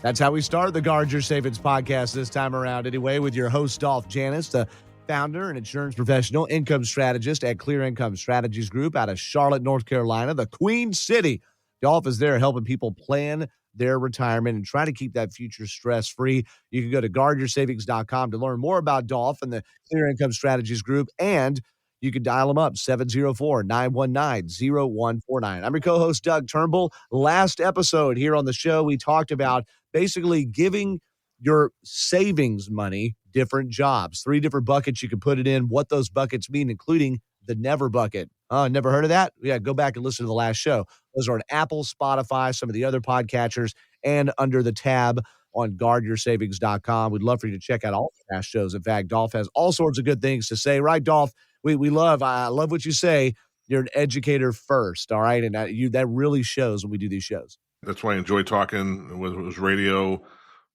That's how we start the Guard Your Savings podcast this time around anyway, with your host, Dolph, Janis, the founder and insurance professional, income strategist at Clear Income Strategies Group out of Charlotte, North Carolina, the Queen City. Dolph is there helping people plan their retirement and try to keep that future stress-free. You can go to guardyoursavings.com to learn more about Dolph and the Clear Income Strategies Group, and you can dial them up, 704-919-0149. I'm your co-host, Doug Turnbull. Last episode here on the show, we talked about basically giving your savings money different jobs, 3 different buckets you can put it in, what those buckets mean, including the never bucket. Never heard of that? Yeah, go back and listen to the last show. Those are on Apple, Spotify, some of the other podcatchers, and under the tab on guardyoursavings.com. We'd love for you to check out all the past shows. In fact, Dolph has all sorts of good things to say. Right, Dolph? I love what you say. You're an educator first, all right? And that really shows when we do these shows. That's why I enjoy talking, whether it was radio,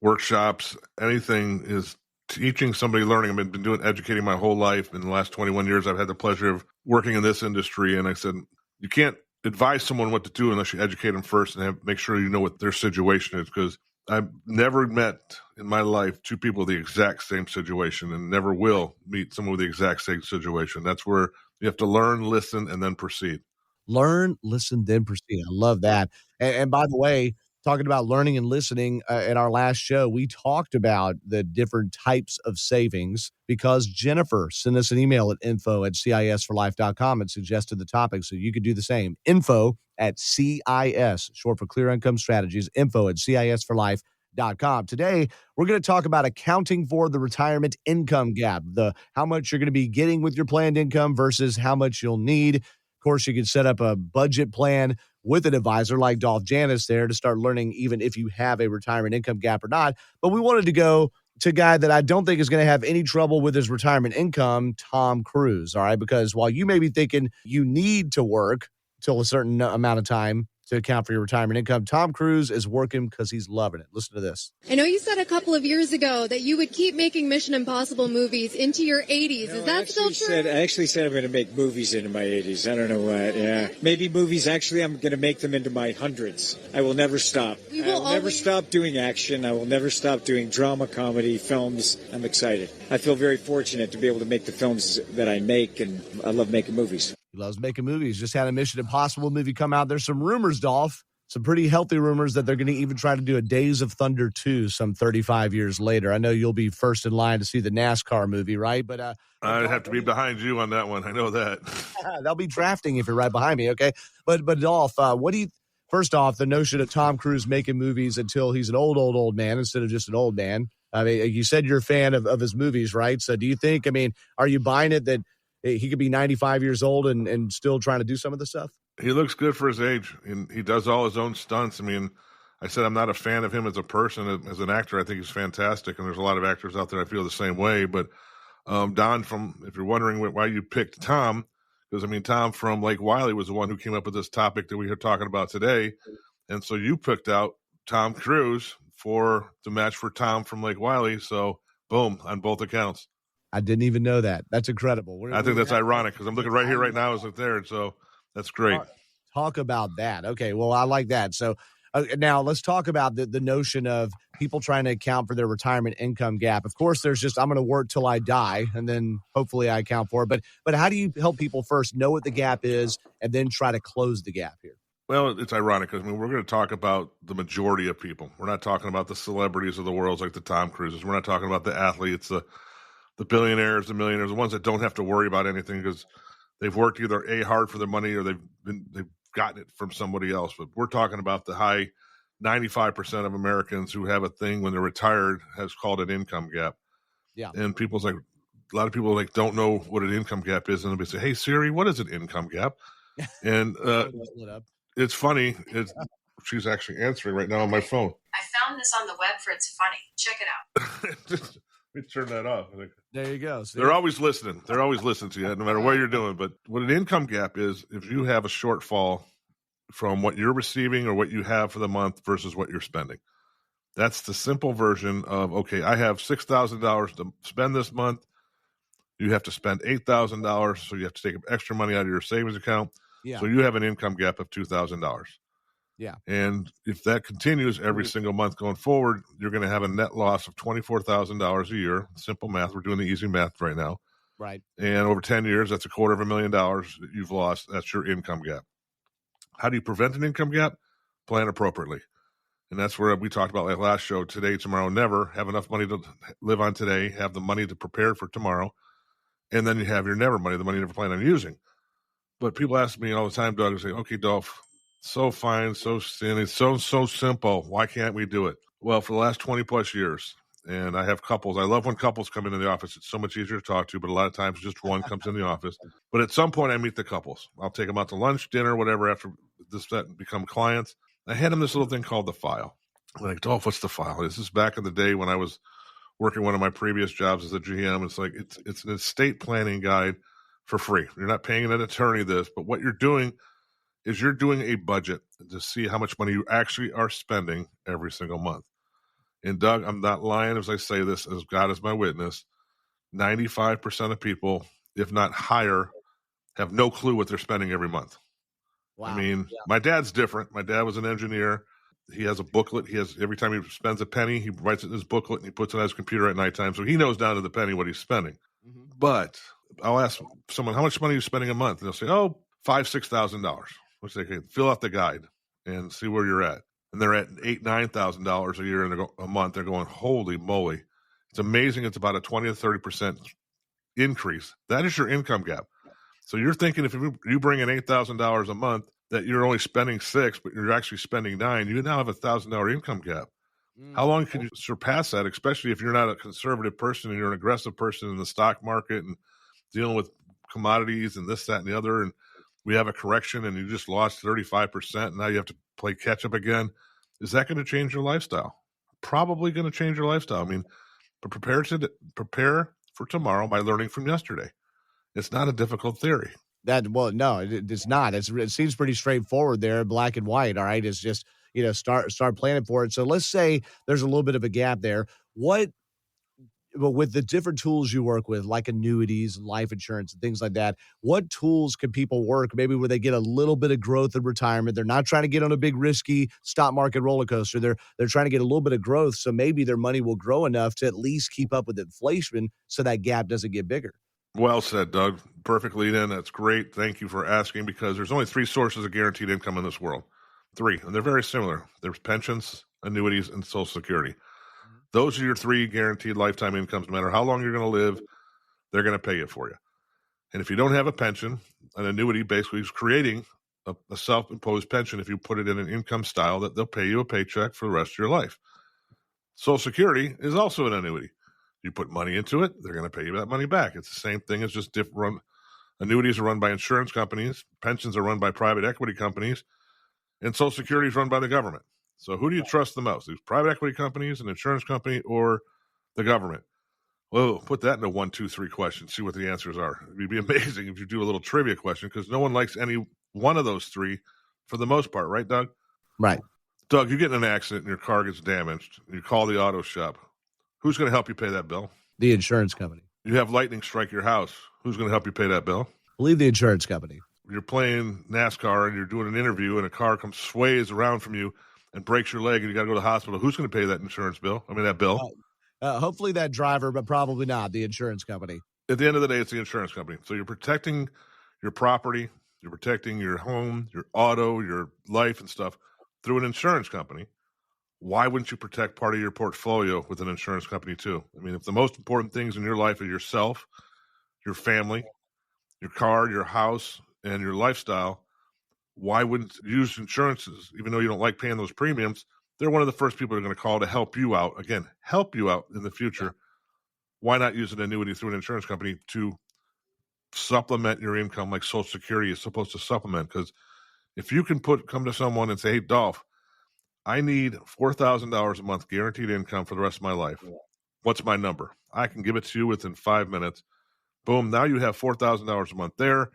workshops, anything is teaching somebody, learning. I've been educating my whole life. In the last 21 years, I've had the pleasure of working in this industry. And I said, you can't advise someone what to do unless you educate them first and make sure you know what their situation is. Because I've never met in my life 2 people with the exact same situation, and never will meet someone with the exact same situation. That's where you have to learn, listen, and then proceed. Learn, listen, then proceed. I love that. And by the way, talking about learning and listening, in our last show, we talked about the different types of savings because Jennifer sent us an email at info@cisforlife.com and suggested the topic. So you could do the same. Info@CIS, short for Clear Income Strategies, info@cisforlife.com. Today, we're going to talk about accounting for the retirement income gap, how much you're going to be getting with your planned income versus how much you'll need. Of course, you can set up a budget plan with an advisor like Dolph Janis there to start learning even if you have a retirement income gap or not. But we wanted to go to a guy that I don't think is going to have any trouble with his retirement income, Tom Cruise, all right? Because while you may be thinking you need to work till a certain amount of time to account for your retirement income, Tom Cruise is working because he's loving it. Listen to this. I know you said a couple of years ago that you would keep making Mission Impossible movies into your 80s. Is that still true? I actually said I'm going to make movies into my 80s. I don't know what. Yeah. Maybe movies, actually, I'm going to make them into my hundreds. I will never stop. I will never stop doing action. I will never stop doing drama, comedy, films. I'm excited. I feel very fortunate to be able to make the films that I make, and I love making movies. He loves making movies. Just had a Mission Impossible movie come out. There's some rumors, Dolph, some pretty healthy rumors that they're going to even try to do a Days of Thunder 2 some 35 years later. I know you'll be first in line to see the NASCAR movie, right? But I'd have to be behind you on that one. I know that. They'll be drafting if you're right behind me, okay? But Dolph, what do you – first off, the notion of Tom Cruise making movies until he's an old man instead of just an old man. I mean, you said you're a fan of his movies, right? So do you think – I mean, are you buying it that – he could be 95 years old and still trying to do some of the stuff? He looks good for his age, and he does all his own stunts. I mean, I said I'm not a fan of him as a person. As an actor, I think he's fantastic, and there's a lot of actors out there I feel the same way. But Don, if you're wondering why you picked Tom, because, I mean, Tom from Lake Wiley was the one who came up with this topic that we are talking about today. And so you picked out Tom Cruise for the match for Tom from Lake Wiley. So, boom, on both accounts. I didn't even know that. That's incredible. I think that's ironic because I'm looking right here right now as it's there. So that's great. Talk about that. Okay, well, I like that. So now let's talk about the notion of people trying to account for their retirement income gap. Of course, there's just I'm going to work till I die, and then hopefully I account for it. But how do you help people first know what the gap is and then try to close the gap here? Well, it's ironic because we're going to talk about the majority of people. We're not talking about the celebrities of the world like the Tom Cruises. We're not talking about the athletes, the billionaires, the millionaires, the ones that don't have to worry about anything because they've worked either hard for their money or they've gotten it from somebody else. But we're talking about the high 95% of Americans who have a thing when they're retired has called an income gap. Yeah. And a lot of people don't know what an income gap is. And they'll say, hey, Siri, what is an income gap? And it's funny. She's actually answering right now on my phone. I found this on the web for it's funny. Check it out. Let me turn that off. There you go. See? They're always listening. They're always listening to you, no matter what you're doing. But what an income gap is, if you have a shortfall from what you're receiving or what you have for the month versus what you're spending. That's the simple version of, okay, I have $6,000 to spend this month. You have to spend $8,000, so you have to take extra money out of your savings account. Yeah. So you have an income gap of $2,000. Yeah. And if that continues every single month going forward, you're going to have a net loss of $24,000 a year. Simple math. We're doing the easy math right now. Right. And over 10 years, that's $250,000 that you've lost. That's your income gap. How do you prevent an income gap? Plan appropriately. And that's where we talked about like last show, today, tomorrow, never. Have enough money to live on today, have the money to prepare for tomorrow, and then you have your never money, the money you never plan on using. But people ask me all the time, Doug, and say, okay, Dolph, so fine, so silly, so simple. Why can't we do it? Well, for the last 20 plus years, and I have couples. I love when couples come into the office. It's so much easier to talk to, but a lot of times just one comes in the office. But at some point, I meet the couples. I'll take them out to lunch, dinner, whatever, after this set and become clients. I hand them this little thing called the file. I'm like, Dolph, what's the file? This is back in the day when I was working one of my previous jobs as a GM. It's like it's an estate planning guide for free. You're not paying an attorney this, but what you're doing is you're doing a budget to see how much money you actually are spending every single month. And Doug, I'm not lying as I say this, as God is my witness, 95% of people, if not higher, have no clue what they're spending every month. Wow. I mean, my dad's different. My dad was an engineer. He has a booklet. He has, every time he spends a penny, he writes it in his booklet and he puts it on his computer at nighttime. So he knows down to the penny what he's spending. Mm-hmm. But I'll ask someone, how much money are you spending a month? And they'll say, $5,000, $6,000. Which they can fill out the guide and see where you're at. And they're at $8,000, $9,000 a year and a month. They're going, holy moly. It's amazing. It's about a 20 to 30% increase. That is your income gap. So you're thinking if you bring in $8,000 a month, that you're only spending $6,000, but you're actually spending $9,000, you now have a $1,000 income gap. How long can you surpass that, especially if you're not a conservative person and you're an aggressive person in the stock market and dealing with commodities and this, that, and the other, and we have a correction and you just lost 35% and now you have to play catch up again. Is that going to change your lifestyle? Probably going to change your lifestyle. I mean, but prepare for tomorrow by learning from yesterday. It's not a difficult theory. No, it's not. It seems pretty straightforward there, black and white. All right. It's just, start planning for it. So let's say there's a little bit of a gap there. But with the different tools you work with, like annuities, life insurance, and things like that, what tools can people work maybe where they get a little bit of growth in retirement? They're not trying to get on a big risky stock market roller coaster. They're trying to get a little bit of growth, so maybe their money will grow enough to at least keep up with inflation so that gap doesn't get bigger. Well said, Doug. Perfect lead in. That's great. Thank you for asking, because there's only 3 sources of guaranteed income in this world. 3, and they're very similar. There's pensions, annuities, and Social Security. Those are your 3 guaranteed lifetime incomes. No matter how long you're going to live, they're going to pay it for you. And if you don't have a pension, an annuity basically is creating a self-imposed pension if you put it in an income style that they'll pay you a paycheck for the rest of your life. Social Security is also an annuity. You put money into it, they're going to pay you that money back. It's the same thing. It's just different. Annuities are run by insurance companies. Pensions are run by private equity companies. And Social Security is run by the government. So who do you trust the most? These private equity companies, an insurance company, or the government? Well, put that into 1, 2, 3 questions. See what the answers are. It'd be amazing if you do a little trivia question, because no one likes any one of those 3 for the most part. Right, Doug? Right. Doug, you get in an accident and your car gets damaged. And you call the auto shop. Who's going to help you pay that bill? The insurance company. You have lightning strike your house. Who's going to help you pay that bill? Believe the insurance company. You're playing NASCAR and you're doing an interview and a car sways around from you and breaks your leg and you got to go to the hospital. Who's going to pay that insurance bill? That bill? Hopefully that driver, but probably not the insurance company. At the end of the day, it's the insurance company. So you're protecting your property, you're protecting your home, your auto, your life and stuff through an insurance company. Why wouldn't you protect part of your portfolio with an insurance company too? If the most important things in your life are yourself, your family, your car, your house, and your lifestyle, why wouldn't you use insurances? Even though you don't like paying those premiums, they're one of the first people they're going to call to help you out. Again, help you out in the future. Why not use an annuity through an insurance company to supplement your income like Social Security is supposed to supplement? Because if you can come to someone and say, hey, Dolph, I need $4,000 a month guaranteed income for the rest of my life. What's my number? I can give it to you within 5 minutes. Boom. Now you have $4,000 a month there.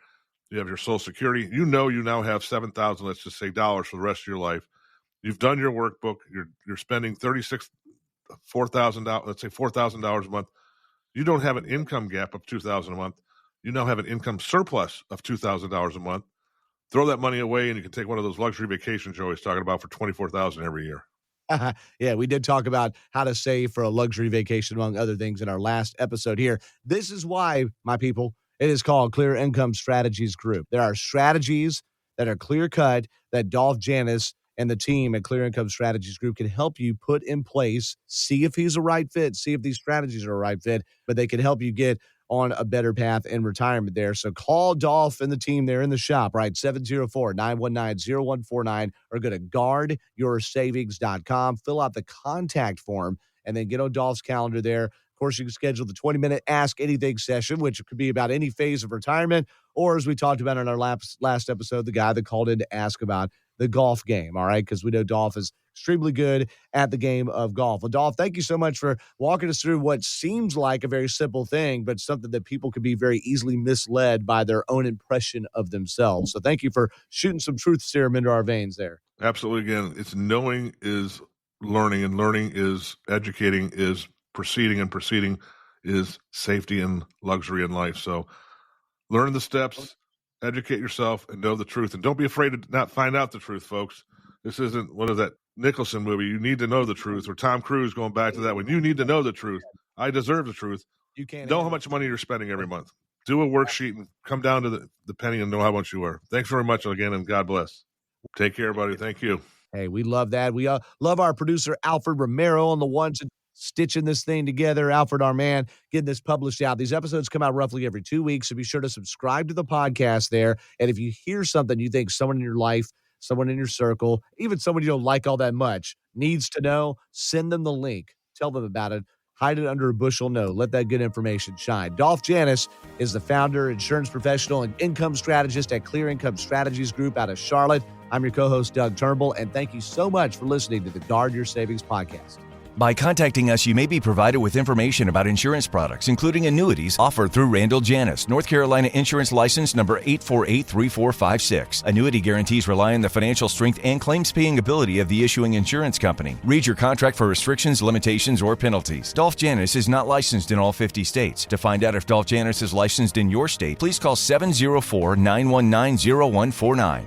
You have your Social Security. You now have $7,000, let's just say, dollars for the rest of your life. You've done your workbook. You're spending $4,000, let's say $4,000 a month. You don't have an income gap of $2,000 a month. You now have an income surplus of $2,000 a month. throw that money away and you can take one of those luxury vacations you're always talking about for $24,000 every year. Yeah, we did talk about how to save for a luxury vacation, among other things, in our last episode here. This is why, my people, it is called Clear Income Strategies Group. There are strategies that are clear-cut that Dolph, Janis, and the team at Clear Income Strategies Group can help you put in place, see if he's a right fit, see if these strategies are a right fit, but they can help you get on a better path in retirement there. So call Dolph and the team there in the shop, right? 704-919-0149, or go to guardyoursavings.com, fill out the contact form, and then get on Dolph's calendar there. Of course, you can schedule the 20-minute Ask Anything session, which could be about any phase of retirement, or as we talked about in our last episode, the guy that called in to ask about the golf game, all right? Because we know Dolph is extremely good at the game of golf. Well, Dolph, thank you so much for walking us through what seems like a very simple thing, but something that people could be very easily misled by their own impression of themselves. So thank you for shooting some truth serum into our veins there. Absolutely. Again, it's knowing is learning, and learning is educating, is proceeding, and proceeding is safety and luxury in life. So learn the steps, educate yourself, and know the truth. And don't be afraid to not find out the truth, folks. This isn't, what is that Nicholson movie? You need to know the truth. Or Tom Cruise going back to that one. You need to know the truth. I deserve the truth. You can't know how much money you're spending every month. Do a worksheet and come down to the penny and know how much you are. Thanks very much again, and God bless. Take care, buddy. Thank you. Hey, we love that. We love our producer, Alfred Romero, on the ones and stitching this thing together. Alfred, our man, getting this published out. These episodes come out roughly every 2 weeks, so be sure to subscribe to the podcast there. And if you hear something you think someone in your life, someone in your circle, even someone you don't like all that much, needs to know, send them the link. Tell them about it. Hide it under a bushel. No, let that good information shine. Dolph Janis is the founder, insurance professional, and income strategist at Clear Income Strategies Group out of Charlotte. I'm your co-host, Doug Turnbull, and thank you so much for listening to the Guard Your Savings podcast. By contacting us, you may be provided with information about insurance products, including annuities offered through Randall Janis, North Carolina Insurance License number 8483456. Annuity guarantees rely on the financial strength and claims-paying ability of the issuing insurance company. Read your contract for restrictions, limitations, or penalties. Dolph Janis is not licensed in all 50 states. To find out if Dolph Janis is licensed in your state, please call 704-919-0149.